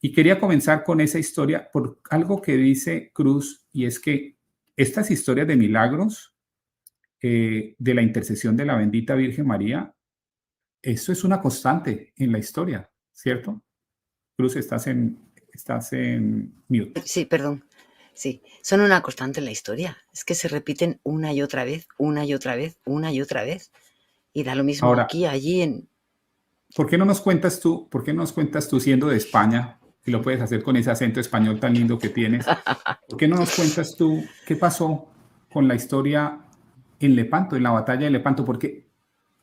Y quería comenzar con esa historia por algo que dice Cruz, y es que estas historias de milagros, de la intercesión de la bendita Virgen María, eso es una constante en la historia, ¿cierto? Cruz, estás en mute. Sí, perdón. Sí, son una constante en la historia. Es que se repiten una y otra vez, una y otra vez, una y otra vez. Y da lo mismo Ahora, aquí, allí, en... por qué no nos cuentas tú siendo de España, y lo puedes hacer con ese acento español tan lindo que tienes, por qué no nos cuentas tú qué pasó con la historia en Lepanto, en la batalla de Lepanto? Porque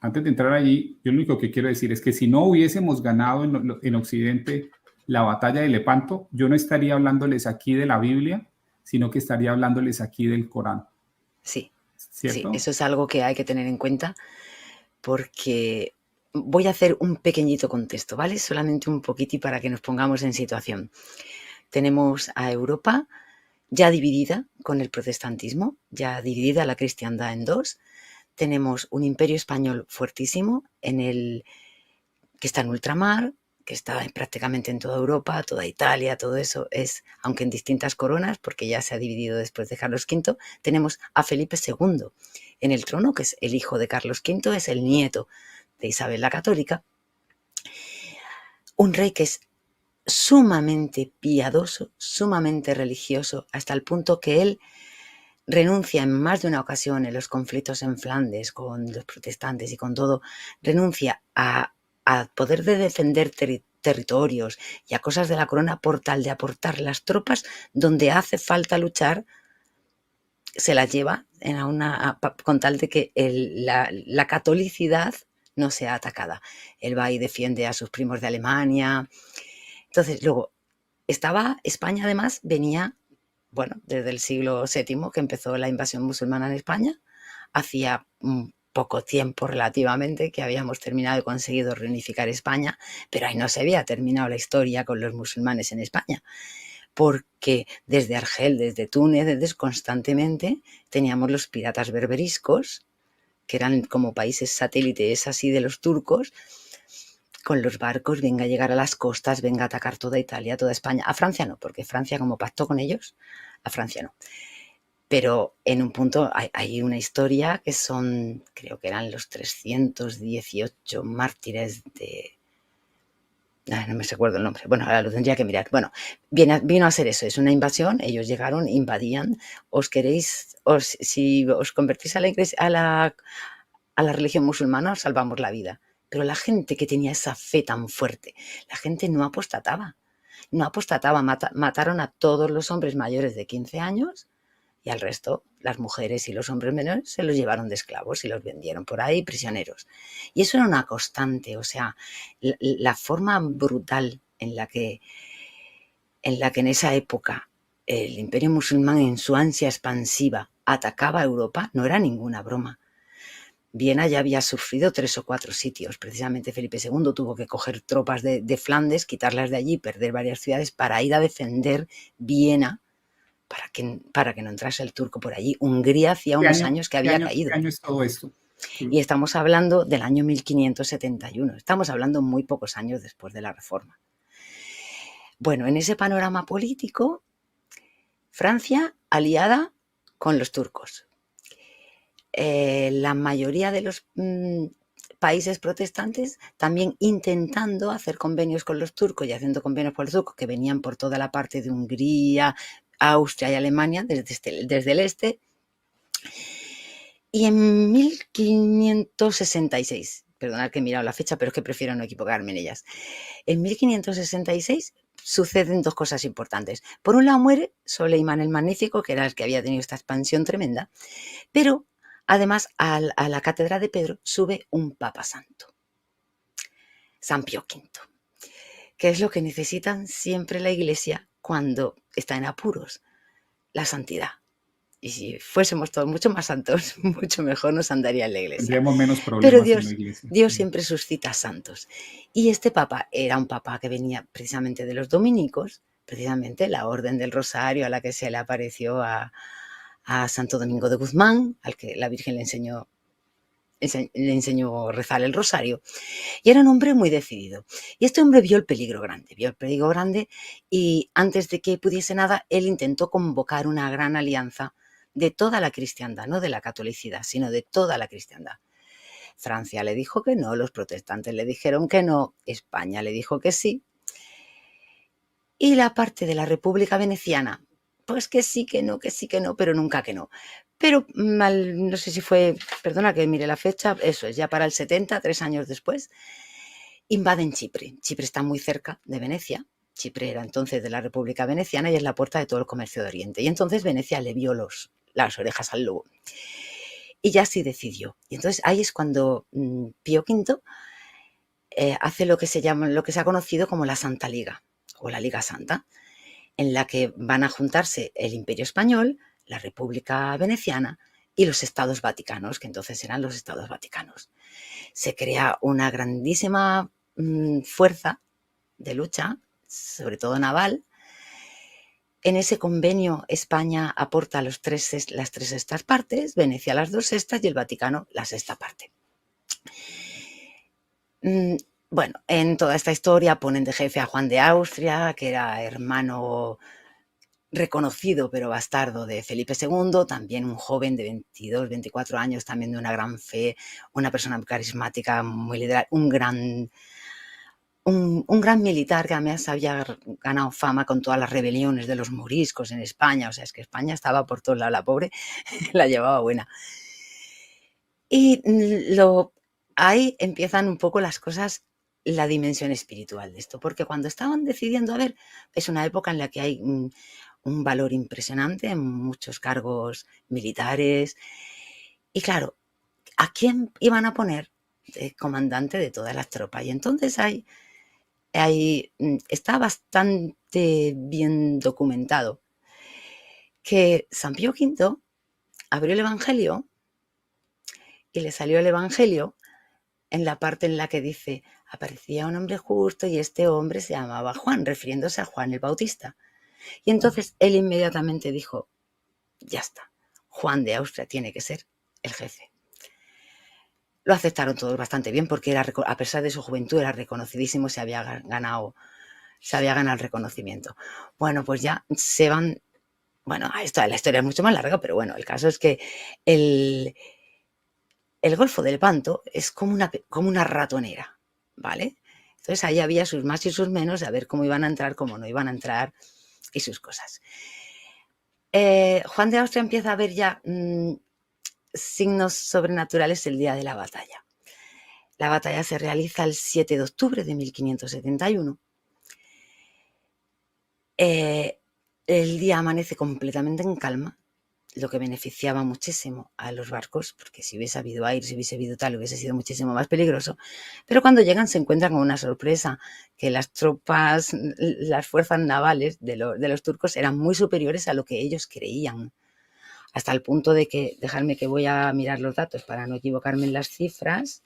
antes de entrar allí, yo lo único que quiero decir es que si no hubiésemos ganado en Occidente la batalla de Lepanto, yo no estaría hablándoles aquí de la Biblia, sino que estaría hablándoles aquí del Corán, Sí, sí, ¿cierto? eso es algo que hay que tener en cuenta porque voy a hacer un pequeñito contexto, ¿vale? Solamente un poquitito para que nos pongamos en situación. Tenemos a Europa ya dividida con el protestantismo, ya dividida la cristiandad en dos. Tenemos un imperio español fuertísimo que está en ultramar, que está prácticamente en toda Europa, toda Italia, todo eso es, aunque en distintas coronas, porque ya se ha dividido después de Carlos V, tenemos a Felipe II en el trono, que es el hijo de Carlos V, es el nieto de Isabel la Católica, un rey que es sumamente piadoso, sumamente religioso, hasta el punto que él renuncia en más de una ocasión en los conflictos en Flandes con los protestantes y con todo, renuncia a poder de defender territorios y a cosas de la corona por tal de aportar las tropas donde hace falta luchar, se las lleva con tal de que la catolicidad no sea atacada. Él va y defiende a sus primos de Alemania. Entonces, luego, España además venía, bueno, desde el siglo VII que empezó la invasión musulmana en España, hacía poco tiempo relativamente que habíamos terminado y conseguido reunificar España, pero ahí no se había terminado la historia con los musulmanes en España, porque desde Argel, desde Túnez, desde constantemente teníamos los piratas berberiscos, que eran como países satélites así de los turcos, con los barcos, venga a llegar a las costas, venga a atacar toda Italia, toda España. A Francia no, porque Francia como pactó con ellos, a Francia no. Pero en un punto hay una historia que son, creo que eran los 318 mártires de... No me recuerdo el nombre, bueno, ahora lo tendría que mirar. Bueno, vino a ser eso, es una invasión, ellos llegaron, invadían, si os convertís a la religión musulmana, os salvamos la vida. Pero la gente que tenía esa fe tan fuerte, la gente no apostataba, mataron a todos los hombres mayores de 15 años y al resto, las mujeres y los hombres menores, se los llevaron de esclavos y los vendieron por ahí prisioneros. Y eso era una constante, o sea, la forma brutal en la que en esa época el imperio musulmán en su ansia expansiva atacaba a Europa no era ninguna broma. Viena ya había sufrido 3 o 4 sitios. Precisamente Felipe II tuvo que coger tropas de Flandes, quitarlas de allí, perder varias ciudades para ir a defender Viena, para que no entrase el turco por allí. Hungría hacía unos años que había Qué caído. año es todo esto? Y estamos hablando del año 1571. Estamos hablando muy pocos años después de la Reforma. Bueno, en ese panorama político, Francia aliada con los turcos. La mayoría de los países protestantes también intentando hacer convenios con los turcos y haciendo convenios con los turcos que venían por toda la parte de Hungría, Austria y Alemania desde el este. Y en 1566, perdonad que he mirado la fecha, pero es que prefiero no equivocarme en ellas. En 1566 suceden dos cosas importantes. Por un lado muere Soleimán el Magnífico, que era el que había tenido esta expansión tremenda, pero además a la Catedral de Pedro sube un Papa Santo, San Pío V, que es lo que necesitan siempre la Iglesia cuando está en apuros, la santidad. Y si fuésemos todos mucho más santos, mucho mejor nos andaría en la Iglesia. Tendríamos menos Pero problemas en la iglesia. Dios siempre suscita santos. Y este papa era un papa que venía precisamente de los dominicos, precisamente la Orden del Rosario a la que se le apareció a Santo Domingo de Guzmán, al que la Virgen le enseñó le enseñó a rezar el rosario. Y era un hombre muy decidido. Y este hombre vio el peligro grande y antes de que pudiese nada, él intentó convocar una gran alianza de toda la cristiandad, no de la catolicidad, sino de toda la cristiandad. Francia le dijo que no, los protestantes le dijeron que no, España le dijo que sí. Y la parte de la República Veneciana, pues que sí, que no, pero nunca que no. Pero no sé si fue, perdona que mire la fecha, eso es, ya para el 70, 3 años después, invaden Chipre. Chipre está muy cerca de Venecia. Chipre era entonces de la República Veneciana y es la puerta de todo el comercio de Oriente. Y entonces Venecia le vio las orejas al lobo. Y ya sí decidió. Y entonces ahí es cuando Pío V hace lo que se ha conocido como la Santa Liga o la Liga Santa, en la que van a juntarse el Imperio Español, la República Veneciana y los Estados Vaticanos, que entonces eran los Estados Vaticanos. Se crea una grandísima fuerza de lucha, sobre todo naval. En ese convenio España aporta las 3 sextas partes, Venecia las 2 sextas y el Vaticano la sexta parte. Bueno, en toda esta historia ponen de jefe a Juan de Austria, que era hermano reconocido pero bastardo de Felipe II, también un joven de 22, 24 años, también de una gran fe, una persona carismática, muy liberal, un gran militar que además había ganado fama con todas las rebeliones de los moriscos en España. O sea, es que España estaba por todos lados, la pobre la llevaba buena. Y ahí empiezan un poco las cosas, la dimensión espiritual de esto, porque cuando estaban decidiendo, a ver, es una época en la que hay un valor impresionante en muchos cargos militares. Y claro, ¿a quién iban a poner de comandante de todas las tropas? Y entonces ahí está bastante bien documentado que San Pío V abrió el Evangelio y le salió el Evangelio en la parte en la que dice: aparecía un hombre justo y este hombre se llamaba Juan, refiriéndose a Juan el Bautista. Y entonces él inmediatamente dijo: ya está, Juan de Austria tiene que ser el jefe. Lo aceptaron todos bastante bien porque a pesar de su juventud era reconocidísimo, se había ganado el reconocimiento. Bueno, pues ya se van. Bueno, la historia es mucho más larga, pero bueno, el caso es que el Golfo de Lepanto es como una ratonera, ¿vale? Entonces ahí había sus más y sus menos, a ver cómo iban a entrar, cómo no iban a entrar y sus cosas. Juan de Austria empieza a ver ya signos sobrenaturales el día de la batalla. La batalla se realiza el 7 de octubre de 1571. El día amanece completamente en calma, lo que beneficiaba muchísimo a los barcos, porque si hubiese habido aire, si hubiese habido tal, hubiese sido muchísimo más peligroso. Pero cuando llegan se encuentran con una sorpresa, que las tropas, las fuerzas navales de los turcos eran muy superiores a lo que ellos creían, hasta el punto de que, dejadme que voy a mirar los datos para no equivocarme en las cifras,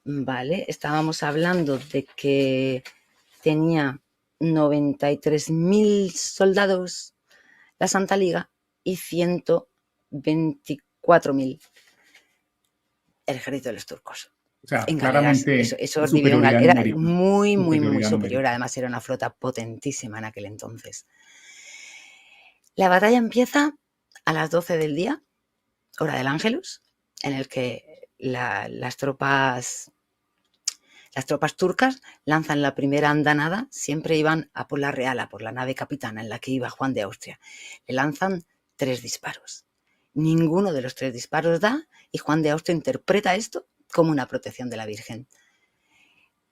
¿vale? Estábamos hablando de que tenía 93.000 soldados la Santa Liga y 124.000 el ejército de los turcos. O sea, En galeras, claramente eso superioridad era numérica. muy, muy, muy superior. Además era una flota potentísima en aquel entonces. La batalla empieza a las 12 del día, hora del Ángelus, en el que las tropas turcas lanzan la primera andanada, siempre iban a por la Real, a por la nave capitana en la que iba Juan de Austria. Le lanzan 3 disparos. Ninguno de los 3 disparos da y Juan de Austria interpreta esto como una protección de la Virgen.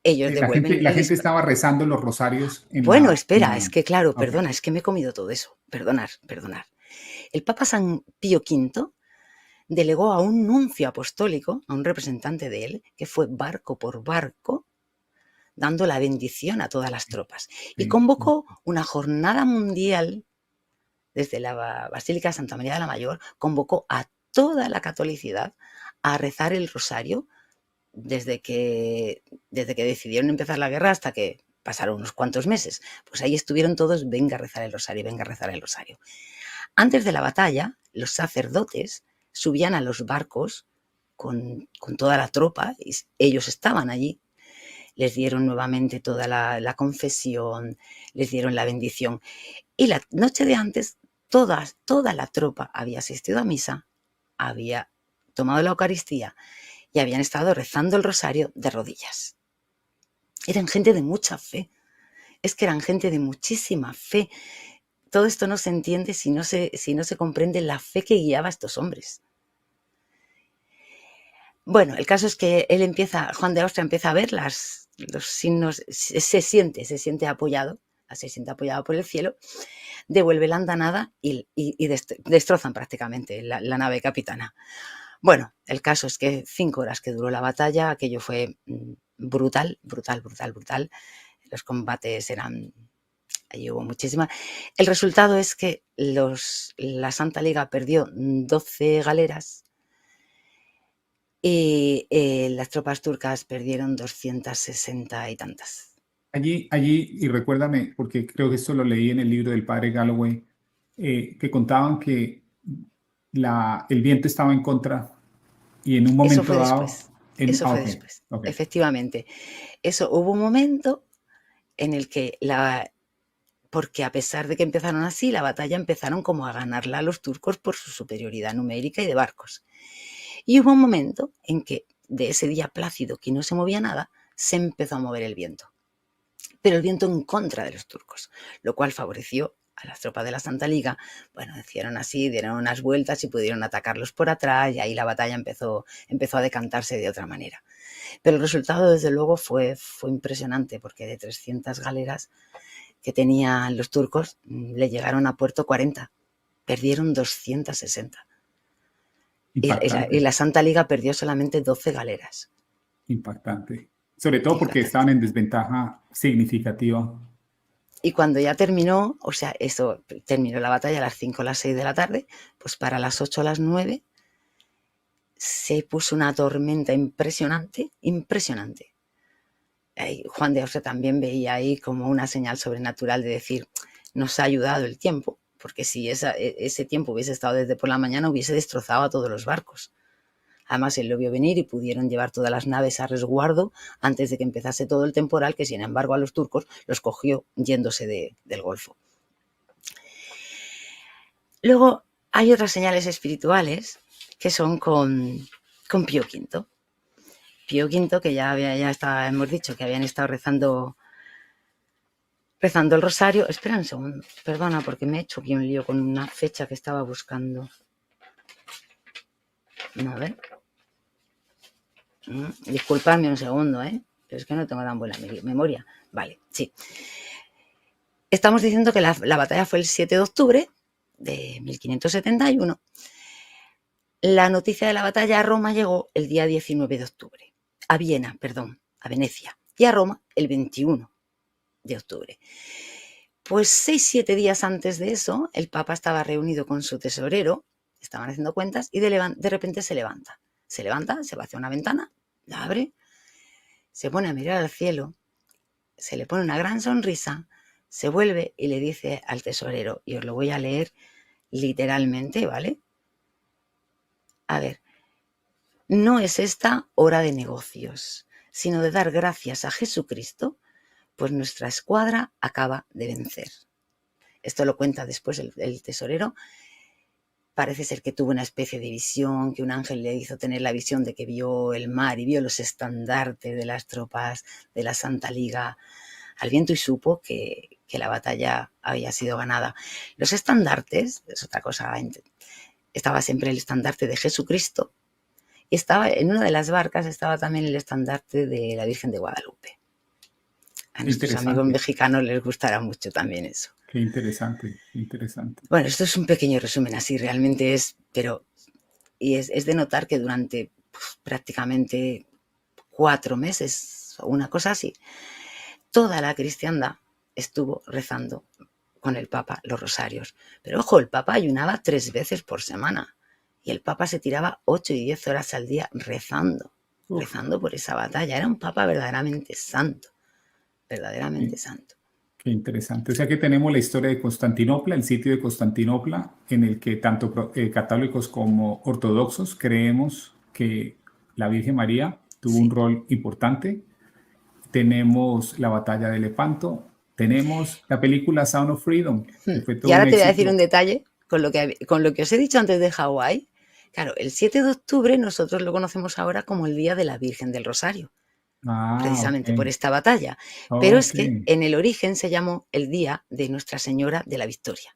Ellos devuelven. La gente estaba rezando los rosarios. Bueno, espera, es que claro, perdona, es que me he comido todo eso. Perdonar. El Papa San Pío V delegó a un nuncio apostólico, a un representante de él, que fue barco por barco, dando la bendición a todas las tropas. Y convocó una jornada mundial desde la Basílica de Santa María de la Mayor, convocó a toda la catolicidad a rezar el rosario desde que decidieron empezar la guerra hasta que pasaron unos cuantos meses. Pues ahí estuvieron todos: venga a rezar el rosario, venga a rezar el rosario. Antes de la batalla, los sacerdotes subían a los barcos con toda la tropa, y ellos estaban allí. Les dieron nuevamente toda la confesión, les dieron la bendición. Y la noche de antes, toda la tropa había asistido a misa, había tomado la Eucaristía y habían estado rezando el rosario de rodillas. Eran gente de mucha fe. Es que eran gente de muchísima fe. Todo esto no se entiende si no se comprende la fe que guiaba a estos hombres. Bueno, el caso es que Juan de Austria empieza a ver los signos, se siente apoyado por el cielo, devuelve la andanada y destrozan prácticamente la nave capitana. Bueno, el caso es que 5 horas que duró la batalla, aquello fue brutal. Los combates allí hubo muchísima. El resultado es que la Santa Liga perdió 12 galeras y las tropas turcas perdieron 260 y tantas. Allí, y recuérdame, porque creo que esto lo leí en el libro del padre Galloway, que contaban que el viento estaba en contra y en un momento Eso fue dado... después. Eso fue después. Okay. Efectivamente. Hubo un momento en el que porque a pesar de que empezaron así, la batalla empezaron como a ganarla a los turcos por su superioridad numérica y de barcos. Y hubo un momento en que de ese día plácido que no se movía nada, se empezó a mover el viento. Pero el viento en contra de los turcos, lo cual favoreció a las tropas de la Santa Liga. Bueno, hicieron así, dieron unas vueltas y pudieron atacarlos por atrás, y ahí la batalla empezó a decantarse de otra manera. Pero el resultado, desde luego, fue impresionante, porque de 300 galeras que tenían los turcos, le llegaron a puerto 40. Perdieron 260. Y la Santa Liga perdió solamente 12 galeras. Impactante. Sobre todo porque estaban en desventaja significativa. Y cuando ya terminó, terminó la batalla a las 5 o las 6 de la tarde, pues para las 8 o las 9 se puso una tormenta impresionante. Juan de Austria también veía ahí como una señal sobrenatural de decir, nos ha ayudado el tiempo, porque si ese tiempo hubiese estado desde por la mañana, hubiese destrozado a todos los barcos. Además, él lo vio venir y pudieron llevar todas las naves a resguardo antes de que empezase todo el temporal, que sin embargo a los turcos los cogió yéndose del Golfo. Luego hay otras señales espirituales que son con Pío V. Pío V, que hemos dicho que habían estado rezando el rosario. Espera un segundo, perdona, porque me he hecho aquí un lío con una fecha que estaba buscando. A ver. Disculpadme un segundo, pero es que no tengo tan buena memoria. Vale, sí. Estamos diciendo que la batalla fue el 7 de octubre de 1571. La noticia de la batalla a Roma llegó el día 19 de octubre. A Venecia. Y a Roma el 21 de octubre. Pues 6-7 días antes de eso, el Papa estaba reunido con su tesorero, estaban haciendo cuentas, y de repente se levanta. Se va hacia una ventana, la abre, se pone a mirar al cielo, se le pone una gran sonrisa, se vuelve y le dice al tesorero, y os lo voy a leer literalmente, ¿vale? A ver, no es esta hora de negocios, sino de dar gracias a Jesucristo, pues nuestra escuadra acaba de vencer. Esto lo cuenta después el tesorero. Parece ser que tuvo una especie de visión, que un ángel le hizo tener la visión de que vio el mar y vio los estandartes de las tropas de la Santa Liga al viento y supo que la batalla había sido ganada. Los estandartes, es otra cosa, estaba siempre el estandarte de Jesucristo y en una de las barcas estaba también el estandarte de la Virgen de Guadalupe. A nuestros amigos mexicanos les gustará mucho también eso. Qué interesante. Bueno, esto es un pequeño resumen, así realmente es, pero es de notar que durante prácticamente 4 meses o una cosa así, toda la cristiandad estuvo rezando con el Papa los rosarios. Pero ojo, el Papa ayunaba 3 veces por semana y el Papa se tiraba 8 y 10 horas al día rezando por esa batalla. Era un Papa verdaderamente santo. Santo. Qué interesante. O sea que tenemos la historia de Constantinopla, el sitio de Constantinopla, en el que tanto católicos como ortodoxos creemos que la Virgen María tuvo Sí. un rol importante. Tenemos la batalla de Lepanto, tenemos la película Sound of Freedom, que fue Y todo un ahora te voy a decir un éxito. detalle con lo que os he dicho antes de Hawái. Claro, el 7 de octubre nosotros lo conocemos ahora como el Día de la Virgen del Rosario, Ah, precisamente por ok. esta batalla. Pero es Ok. que en el origen se llamó el Día de Nuestra Señora de la Victoria.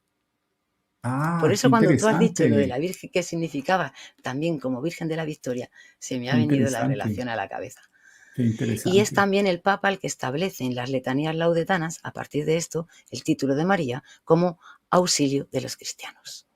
Por Ah, qué eso cuando tú has dicho lo de la interesante. Virgen, ¿qué significaba también como Virgen de la Victoria? Se me ha Qué venido la interesante. relación a la cabeza. Qué Y es interesante. también el Papa el que establece en las letanías laudetanas, a partir de esto, el título de María como auxilio de los cristianos.